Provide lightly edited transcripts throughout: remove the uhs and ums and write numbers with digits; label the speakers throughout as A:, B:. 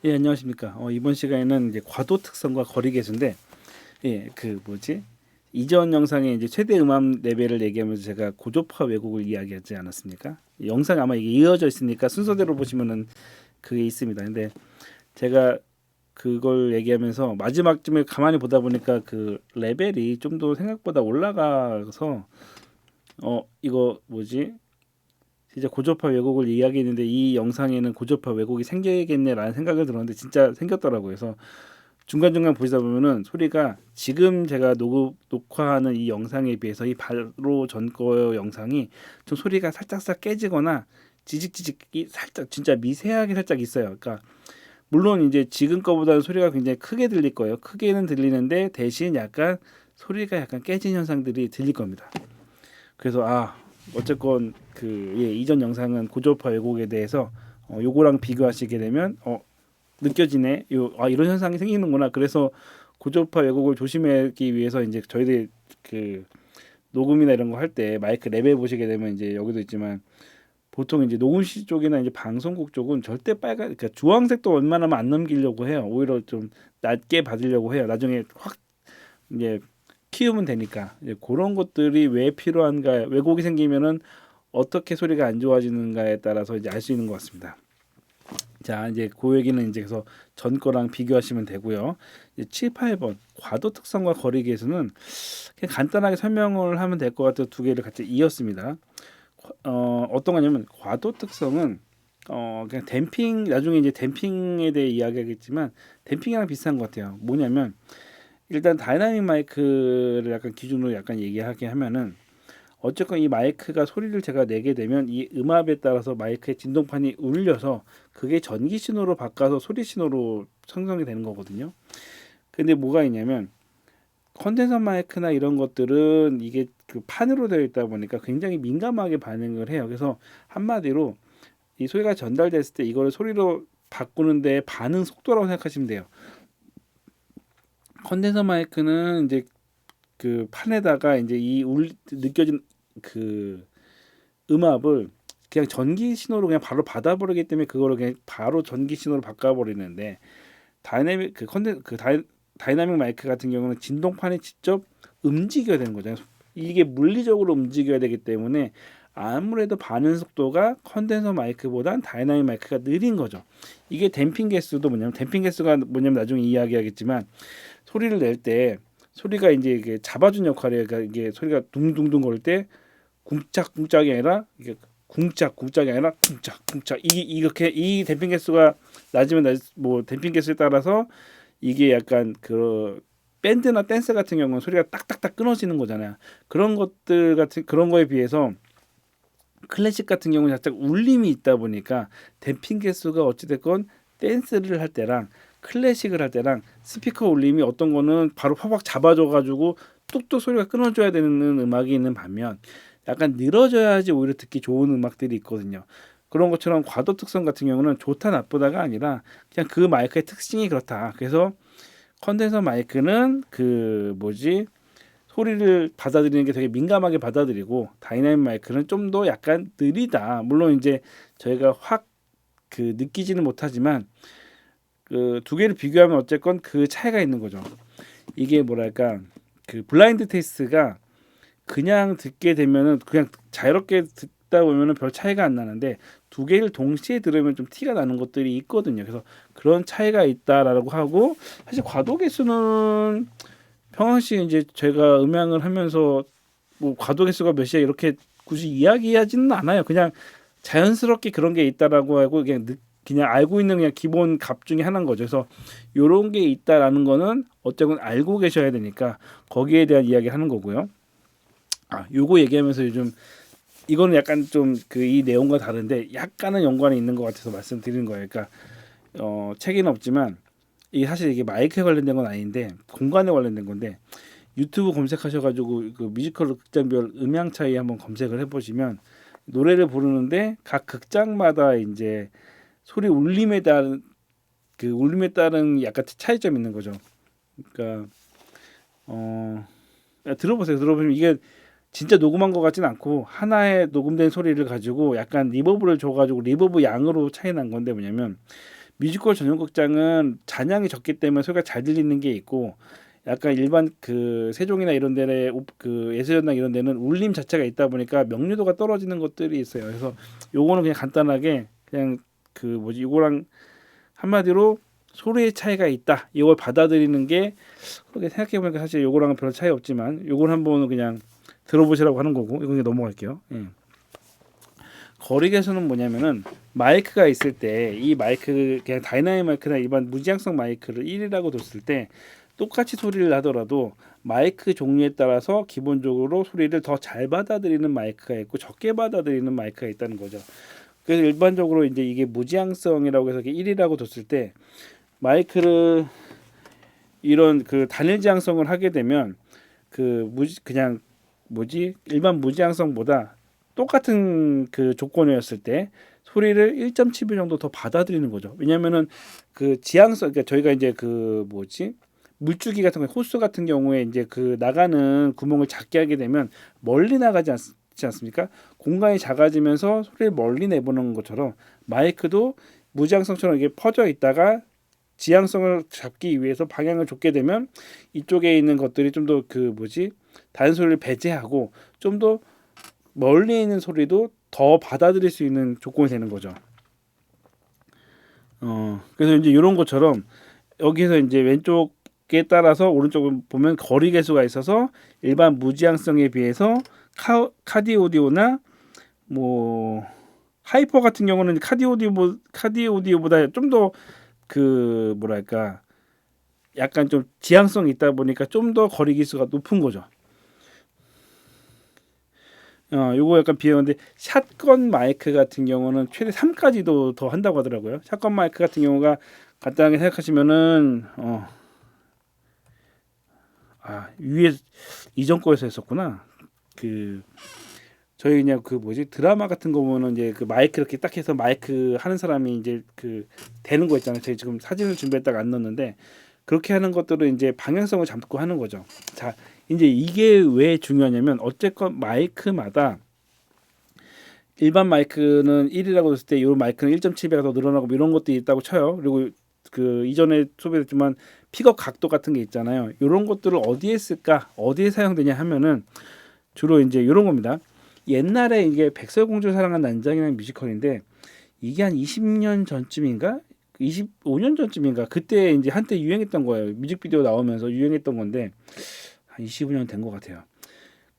A: 예, 안녕하십니까. 이번 시간에는 이제 과도 특성과 거리 계수인데, 예, 그 뭐지? 이전 영상에 이제 최대 음압 레벨을 얘기하면서 제가 고조파 왜곡을 이야기하지 않았습니까? 영상 아마 이게 이어져 있으니까 순서대로 보시면은 그게 있습니다. 근데 제가 그걸 얘기하면서 마지막쯤에 가만히 보다 보니까 그 레벨이 좀 더 생각보다 올라가서 이거 뭐지? 진짜 고조파 왜곡을 이야기했는데 이 영상에는 고조파 왜곡이 생겨야겠네라는 생각을 들었는데 진짜 생겼더라고요. 그래서 중간중간 보시다 보면은 소리가 지금 제가 녹화하는 이 영상에 비해서 이 바로 전 거 영상이 좀 소리가 살짝살 깨지거나 지직지직이 살짝 진짜 미세하게 살짝 있어요. 그러니까 물론 이제 지금 거보다는 소리가 굉장히 크게 들릴 거예요. 크게는 들리는데 대신 약간 소리가 약간 깨진 현상들이 들릴 겁니다. 그래서 어쨌건 이전 영상은 고저파 왜곡에 대해서 요거랑 비교하시게 되면 느껴지네. 이런 현상이 생기는구나. 그래서 고저파 왜곡을 조심하기 위해서 이제 저희들이 그 녹음이나 이런 거 할 때 마이크 레벨 보시게 되면 이제 여기도 있지만 보통 이제 녹음실 쪽이나 이제 방송국 쪽은 절대 그러니까 주황색도 웬만하면 안 넘기려고 해요. 오히려 좀 낮게 받으려고 해요. 나중에 확 이제 키우면 되니까 이제 그런 것들이 왜 필요한가, 왜곡이 생기면은 어떻게 소리가 안 좋아지는가에 따라서 이제 알 수 있는 것 같습니다. 자, 이제 그 얘기는 이제 그래서 전 거랑 비교하시면 되고요. 이제 7, 8번 과도 특성과 거리 계수는 그냥 간단하게 설명을 하면 될 것 같아요. 두 개를 같이 이었습니다. 어떤 거냐면 과도 특성은 그냥 댐핑 나중에 이제 댐핑에 대해 이야기하겠지만 댐핑이랑 비슷한 것 같아요. 뭐냐면 일단 다이나믹 마이크를 약간 기준으로 약간 얘기하게 하면은 어쨌건 이 마이크가 소리를 제가 내게 되면 이 음압에 따라서 마이크의 진동판이 울려서 그게 전기 신호로 바꿔서 소리 신호로 형성이 되는 거거든요. 근데 뭐가 있냐면 컨덴서 마이크나 이런 것들은 이게 그 판으로 되어 있다 보니까 굉장히 민감하게 반응을 해요. 그래서 한마디로 이 소리가 전달됐을 때 이거를 소리로 바꾸는데 반응 속도라고 생각하시면 돼요. 컨덴서 마이크는 이제 그 판에다가 이제 느껴진 그 음압을 그냥 전기 신호로 그냥 바로 받아버리기 때문에 그거를 그냥 바로 전기 신호로 바꿔버리는데 다이내믹 그 컨덴 그 다이나믹 마이크 같은 경우는 진동판이 직접 움직여야 되는 거잖아요. 이게 물리적으로 움직여야 되기 때문에 아무래도 반응 속도가 컨덴서 마이크보단 다이나믹 마이크가 느린 거죠. 이게 댐핑 개수도 뭐냐면 댐핑 개수가 뭐냐면 나중에 이야기하겠지만 소리를 낼 때 소리가 이제 이게 잡아준 역할이에요. 그러니까 이게 소리가 둥둥둥 거릴 때 궁짝궁짝이 아니라 이게 궁짝궁짝이 아니라 궁짝궁짝 이렇게 이 댐핑 개수가 낮으면 뭐 댐핑 개수에 따라서 이게 약간 그 밴드나 댄스 같은 경우는 소리가 딱딱딱 끊어지는 거잖아요. 그런 거에 비해서 클래식 같은 경우는 살짝 울림이 있다 보니까 댐핑 개수가 어찌됐건 댄스를 할 때랑 클래식을 할 때랑 스피커 울림이 어떤 거는 바로 확확 잡아줘가지고 뚝뚝 소리가 끊어줘야 되는 음악이 있는 반면 약간 늘어져야지 오히려 듣기 좋은 음악들이 있거든요. 그런 것처럼 과도 특성 같은 경우는 좋다 나쁘다가 아니라 그냥 그 마이크의 특징이 그렇다. 그래서 컨덴서 마이크는 그 뭐지 소리를 받아들이는 게 되게 민감하게 받아들이고 다이나믹 마이크는 좀 더 약간 느리다. 물론 이제 저희가 확 그 느끼지는 못하지만 그 두 개를 비교하면 어쨌건 그 차이가 있는 거죠. 이게 뭐랄까 그 블라인드 테스트가 그냥 듣게 되면은 그냥 자유롭게 듣다 보면은 별 차이가 안 나는데 두 개를 동시에 들으면 좀 티가 나는 것들이 있거든요. 그래서 그런 차이가 있다라고 하고 사실 과도 개수는 평상시 이제 제가 음향을 하면서 뭐 과도 개수가 몇이야 이렇게 굳이 이야기하지는 않아요. 그냥 자연스럽게 그런 게 있다라고 하고 그냥 알고 있는 그냥 기본 값 중에 하나인 거죠. 그래서 요런 게 있다라는 거는 어쨌든 알고 계셔야 되니까 거기에 대한 이야기 하는 거고요. 요거 얘기하면서 요즘 이거는 약간 좀 그 이 내용과 다른데 약간은 연관이 있는 것 같아서 말씀드리는 거예요. 그러니까 책에는 없지만 이게 사실 이게 마이크에 관련된 건 아닌데 공간에 관련된 건데 유튜브 검색하셔가지고 그 뮤지컬 극장별 음향 차이 한번 검색을 해보시면 노래를 부르는데 각 극장마다 이제 소리 울림에 따른 약간 차이점이 있는 거죠. 그러니까 들어보시면 이게 진짜 녹음한 것 같진 않고 하나의 녹음된 소리를 가지고 약간 리버브를 줘가지고 리버브 양으로 차이 난 건데 뭐냐면 뮤지컬 전용 극장은 잔량이 적기 때문에 소리가 잘 들리는 게 있고 약간 일반 그 세종이나 이런 데에 그 예술전당 이런 데는 울림 자체가 있다 보니까 명료도가 떨어지는 것들이 있어요. 그래서 요거는 그냥 간단하게 그냥 그 뭐지 요거랑 한마디로 소리의 차이가 있다. 이걸 받아들이는 게 그렇게 생각해 보니까 사실 요거랑은 별로 차이 없지만 요걸 한번 그냥 들어보시라고 하는 거고 이거 그냥 넘어갈게요. 예. 거리 개수는 뭐냐면은 마이크가 있을 때 이 마이크 그냥 다이나믹 마이크나 일반 무지향성 마이크를 1이라고 뒀을 때 똑같이 소리를 하더라도 마이크 종류에 따라서 기본적으로 소리를 더 잘 받아들이는 마이크가 있고 적게 받아들이는 마이크가 있다는 거죠. 그래서 일반적으로 이제 이게 무지향성이라고 해서 1이라고 뒀을 때 마이크를 이런 그 단일 지향성을 하게 되면 그 그냥 뭐지 일반 무지향성보다 똑같은 그 조건이었을 때 소리를 1.7배 정도 더 받아들이는 거죠. 왜냐면은 그 지향성 그러니까 저희가 이제 그 뭐지 물줄기 같은 거 호스 같은 경우에 이제 그 나가는 구멍을 작게 하게 되면 멀리 나가지 않습니까? 공간이 작아지면서 소리를 멀리 내보는 것처럼 마이크도 무지향성처럼 이게 퍼져 있다가 지향성을 잡기 위해서 방향을 줬게 되면 이쪽에 있는 것들이 좀 더 그 뭐지 단소리를 배제하고 좀 더 멀리 있는 소리도 더 받아들일 수 있는 조건이 되는 거죠. 그래서 이제 이런 것처럼 여기서 이제 왼쪽에 따라서 오른쪽을 보면 거리 계수가 있어서 일반 무지향성에 비해서 카디오디오나 뭐 하이퍼 같은 경우는 카디오디오보다 좀 더 그 뭐랄까 약간 좀 지향성이 있다 보니까 좀 더 거리 기수가 높은 거죠. 요거 약간 비교인데 샷건 마이크 같은 경우는 최대 3까지도 더 한다고 하더라고요. 샷건 마이크 같은 경우가 간단하게 생각하시면은 위에 이전 거에서 했었구나. 그 저희 그냥 그 뭐지 드라마 같은 거 보면은 이제 그 마이크 이렇게 딱 해서 마이크 하는 사람이 이제 그 되는 거 있잖아요. 저희 지금 사진을 준비했다가 안 넣었는데 그렇게 하는 것들은 이제 방향성을 잡고 하는 거죠. 자, 이제 이게 왜 중요하냐면 어쨌건 마이크마다 일반 마이크는 1이라고 했을 때 이 마이크는 1.7배가 더 늘어나고 뭐 이런 것도 있다고 쳐요. 그리고 그 이전에 소개했지만 픽업 각도 같은 게 있잖아요. 이런 것들을 어디에 쓸까? 어디에 사용되냐 하면은 주로 이제 이런 겁니다. 옛날에 이게 백설공주 사랑한 난장이라는 뮤지컬인데 이게 한 20년 전쯤인가? 25년 전쯤인가? 그때 이제 한때 유행했던 거예요. 뮤직비디오 나오면서 유행했던 건데 한 25년 된 것 같아요.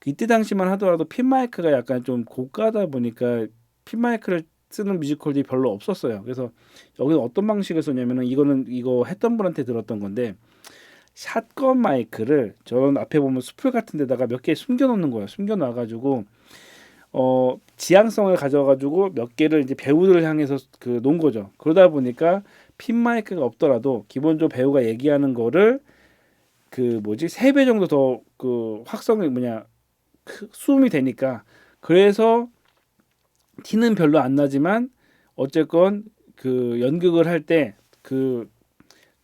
A: 이때 당시만 하더라도 핀 마이크가 약간 좀 고가다 보니까 핀 마이크를 쓰는 뮤지컬들이 별로 없었어요. 그래서 여기는 어떤 방식을 썼냐면은 이거 했던 분한테 들었던 건데 샷건 마이크를 저런 앞에 보면 수풀 같은 데다가 몇 개 숨겨 놓는 거예요. 숨겨 놔 가지고 지향성을 가져가지고 몇 개를 이제 배우들을 향해서 그 놓은 거죠. 그러다 보니까 핀 마이크가 없더라도 기본적으로 배우가 얘기하는 거를 그 뭐지 3배 정도 더 그 확성이 수음이 되니까 그래서 티는 별로 안 나지만 어쨌건 그 연극을 할 때 그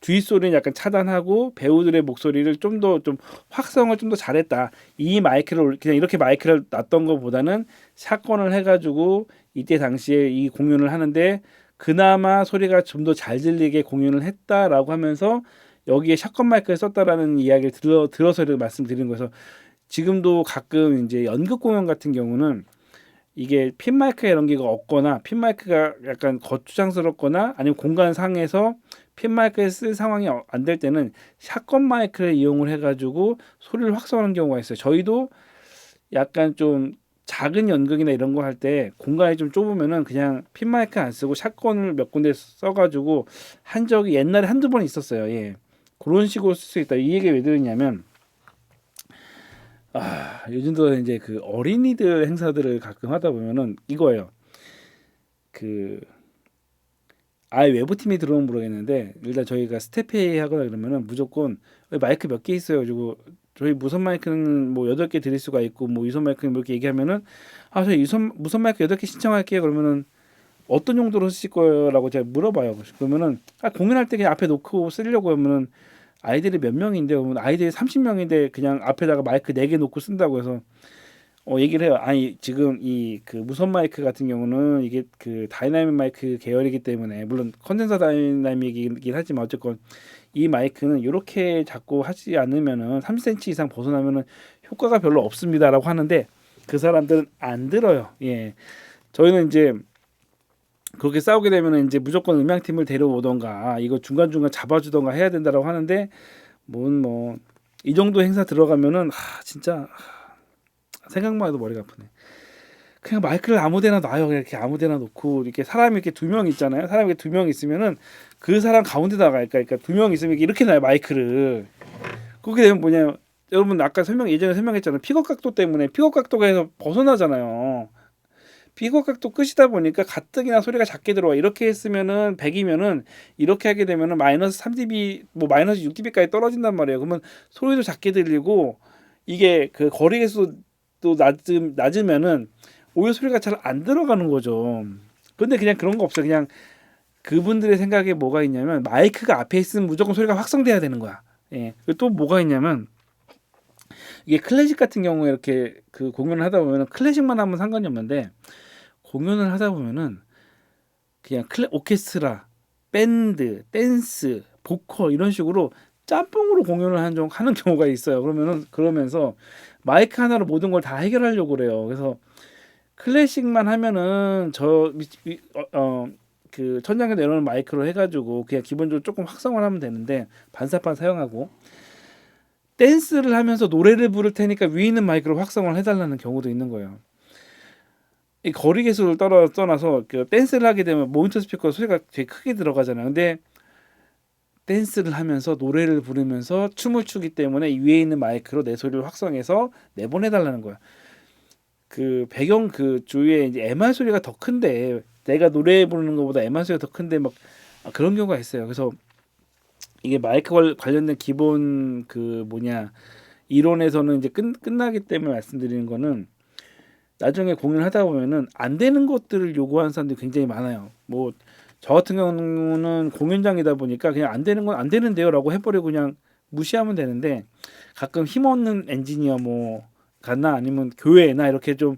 A: 주위 소리는 약간 차단하고 배우들의 목소리를 좀 더 좀 확성을 좀 더 잘했다. 이 마이크를 그냥 이렇게 마이크를 놨던 것보다는 샷건을 해가지고 이때 당시에 이 공연을 하는데 그나마 소리가 좀 더 잘 들리게 공연을 했다라고 하면서 여기에 샷건 마이크를 썼다라는 이야기를 들어서 말씀드리는 거여서 지금도 가끔 이제 연극 공연 같은 경우는 이게 핀 마이크에 이런 게 없거나 핀 마이크가 약간 거추장스럽거나 아니면 공간 상에서 핀 마이크를 쓸 상황이 안 될 때는 샷건 마이크를 이용을 해가지고 소리를 확성하는 경우가 있어요. 저희도 약간 좀 작은 연극이나 이런 거 할 때 공간이 좀 좁으면은 그냥 핀 마이크 안 쓰고 샷건을 몇 군데 써가지고 한 적이 옛날에 한두 번 있었어요. 예. 그런 식으로 쓸 수 있다. 이 얘기 왜 드리냐면 요즘 들어 이제 그 어린이들 행사들을 가끔 하다 보면은 이거예요. 그 아예 외부팀이 들어오면 모르겠는데 일단 저희가 스태프회의 하거나 그러면은 무조건 마이크 몇 개 있어요. 그리고 저희 무선 마이크는 뭐 8개 드릴 수가 있고 뭐 유선 마이크는 뭐 이렇게 얘기하면은 저희 무선 마이크 8개 신청할게요. 그러면은 어떤 용도로 쓰실 거예요라고 제가 물어봐요. 그러면은 공연할 때 그냥 앞에 놓고 쓰려고 하면은 아이들이 몇 명인데 그러면 아이들이 30명인데 그냥 앞에다가 마이크 4개 놓고 쓴다고 해서 얘기를 해요. 아니 지금 이 그 무선 마이크 같은 경우는 이게 그 다이나믹 마이크 계열이기 때문에 물론 컨덴서 다이나믹이긴 하지만 어쨌건 이 마이크는 이렇게 자꾸 하지 않으면은 3cm 이상 벗어나면은 효과가 별로 없습니다라고 하는데 그 사람들은 안 들어요. 예. 저희는 이제 그렇게 싸우게 되면은 이제 무조건 음향팀을 데려오던가 이거 중간중간 잡아주던가 해야 된다라고 하는데 뭐 이 정도 행사 들어가면은 진짜 생각만 해도 머리가 아프네. 그냥 마이크를 아무데나 놔요. 이렇게 아무데나 놓고 이렇게 사람이 이렇게 두 명 있잖아요. 사람이 두 명 있으면은 그 사람 가운데다가 그러니까 두 명 있으면 이렇게 놔요 마이크를. 그렇게 되면 뭐냐 여러분 아까 예전에 설명했잖아요. 픽업 각도 때문에 픽업 각도가 해서 벗어나잖아요. 픽업 각도 끝이다 보니까 가뜩이나 소리가 작게 들어와. 이렇게 했으면은 100이면은 이렇게 하게 되면은 마이너스 3dB 뭐 마이너스 6dB까지 떨어진단 말이에요. 그러면 소리도 작게 들리고 이게 그 거리 계수도 낮으면은 오히려 소리가 잘 안 들어가는 거죠. 근데 그냥 그런 거 없어요. 그냥 그분들의 생각에 뭐가 있냐면 마이크가 앞에 있으면 무조건 소리가 확성돼야 되는 거야. 예. 또 뭐가 있냐면 이게 클래식 같은 경우에 이렇게 그 공연을 하다 보면은 클래식만 하면 상관이 없는데 공연을 하다 보면은 그냥 오케스트라, 밴드, 댄스, 보컬 이런 식으로 짬뽕으로 공연을 하는 경우가 있어요. 그러면서 마이크 하나로 모든 걸 다 해결하려고 그래요. 그래서 클래식만 하면은 그 천장에 내려오는 마이크로 해가지고 그냥 기본적으로 조금 확성을 하면 되는데 반사판 사용하고 댄스를 하면서 노래를 부를 테니까 위에 있는 마이크로 확성을 해달라는 경우도 있는 거예요. 이 거리 계수를 떠나서 그 댄스를 하게 되면 모니터 스피커 소리가 되게 크게 들어가잖아요. 근데 댄스를 하면서 노래를 부르면서 춤을 추기 때문에 위에 있는 마이크로 내 소리를 확성해서 내보내달라는 거야. 그 배경 그 주위에 이제 MR 소리가 더 큰데 내가 노래 부르는 것보다 MR 소리가 더 큰데 막 그런 경우가 있어요. 그래서 이게 마이크 관련된 기본 그 이론에서는 이제 끝나기 때문에 말씀드리는 거는 나중에 공연을 하다 보면은 안 되는 것들을 요구하는 사람들이 굉장히 많아요. 뭐 저 같은 경우는 공연장이다 보니까 그냥 안 되는 건 안 되는데요라고 해버리고 그냥 무시하면 되는데 가끔 힘없는 엔지니어 가나 아니면 교회나 이렇게 좀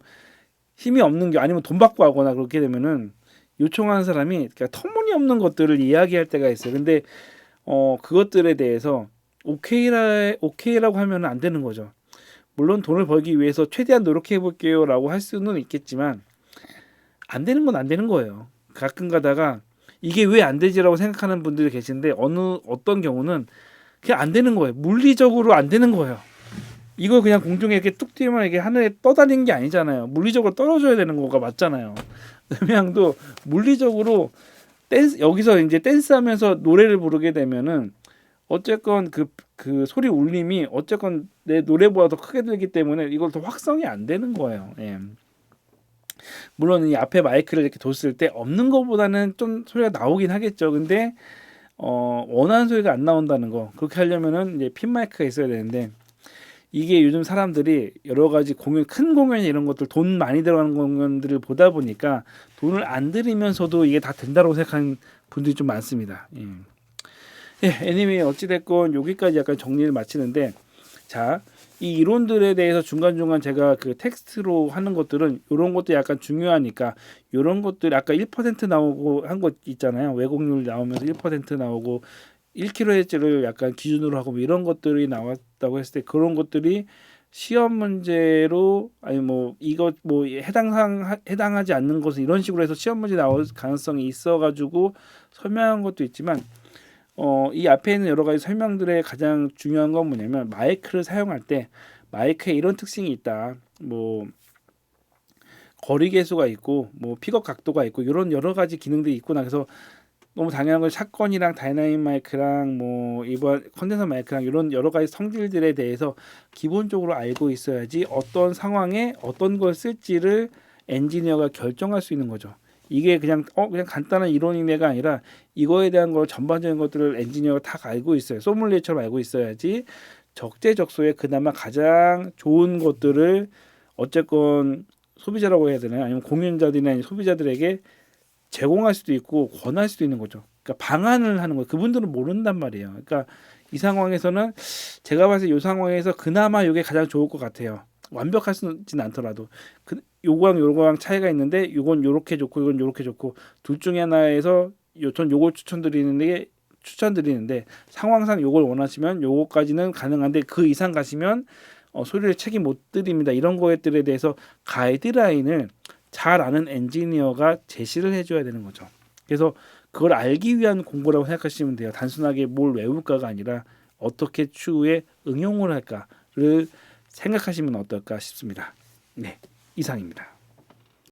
A: 힘이 없는 게 아니면 돈 받고 하거나 그렇게 되면은 요청하는 사람이 그러니까 터무니없는 것들을 이야기할 때가 있어요. 근데 그것들에 대해서 오케이라고 하면 안 되는 거죠. 물론 돈을 벌기 위해서 최대한 노력해 볼게요라고 할 수는 있겠지만 안 되는 건 안 되는 거예요. 가끔 가다가 이게 왜 안 되지라고 생각하는 분들이 계신데 어떤 경우는 그냥 안 되는 거예요. 물리적으로 안 되는 거예요. 이거 그냥 공중에 이렇게 뚝 띄우면 이게 하늘에 떠다니는 게 아니잖아요. 물리적으로 떨어져야 되는 거가 맞잖아요. 음향도 물리적으로 여기서 이제 댄스하면서 노래를 부르게 되면은 어쨌건 그 소리 울림이 어쨌건 내 노래보다 더 크게 들기 때문에 이걸 더 확성이 안 되는 거예요. 예. 물론 이 앞에 마이크를 이렇게 뒀을 때 없는 것보다는 좀 소리가 나오긴 하겠죠. 근데 원하는 소리가 안 나온다는 거. 그렇게 하려면은 이제 핀 마이크가 있어야 되는데 이게 요즘 사람들이 여러 가지 큰 공연 이런 것들 돈 많이 들어가는 공연들을 보다 보니까 돈을 안 들이면서도 이게 다 된다고 생각하는 분들이 좀 많습니다. 예. 예, 애니메이 어찌됐건 여기까지 약간 정리를 마치는데 자, 이 이론들에 대해서 중간중간 제가 그 텍스트로 하는 것들은 이런 것도 약간 중요하니까 이런 것들 아까 1% 나오고 한 것 있잖아요. 왜곡률 나오면서 1% 나오고 1kHz를 약간 기준으로 하고 이런 것들이 나왔다고 했을 때 그런 것들이 시험 문제로 아니 이거 해당하지 않는 것은 이런 식으로 해서 시험 문제 나올 가능성이 있어가지고 설명한 것도 있지만 이 앞에 있는 여러 가지 설명들의 가장 중요한 건 뭐냐면 마이크를 사용할 때 마이크에 이런 특징이 있다. 거리 계수가 있고 픽업 각도가 있고 이런 여러 가지 기능들이 있구나. 그래서 너무 당연한 건 샷건이랑 다이나믹 마이크랑 이번 컨덴서 마이크랑 이런 여러 가지 성질들에 대해서 기본적으로 알고 있어야지 어떤 상황에 어떤 걸 쓸지를 엔지니어가 결정할 수 있는 거죠. 이게 그냥 간단한 이론이네가 아니라 이거에 대한 걸 전반적인 것들을 엔지니어가 다 알고 있어요. 소믈리에처럼 알고 있어야지 적재적소에 그나마 가장 좋은 것들을 어쨌건 소비자라고 해야 되나요? 아니면 공연자들이나 소비자들에게 제공할 수도 있고 권할 수도 있는 거죠. 그러니까 방안을 하는 거예요. 그분들은 모른단 말이에요. 그러니까 이 상황에서는 제가 봤을 때 이 상황에서 그나마 이게 가장 좋을 것 같아요. 완벽하지는 않더라도 요거랑 요거랑 차이가 있는데 요건 요렇게 좋고 이건 요렇게 좋고 둘 중에 하나에서 전 요걸 추천드리는데 상황상 요걸 원하시면 요거까지는 가능한데 그 이상 가시면 소리를 책임 못 드립니다. 이런 것들에 대해서 가이드라인을 잘 아는 엔지니어가 제시를 해줘야 되는 거죠. 그래서 그걸 알기 위한 공부라고 생각하시면 돼요. 단순하게 뭘 외울까가 아니라 어떻게 추후에 응용을 할까를 생각하시면 어떨까 싶습니다. 네, 이상입니다.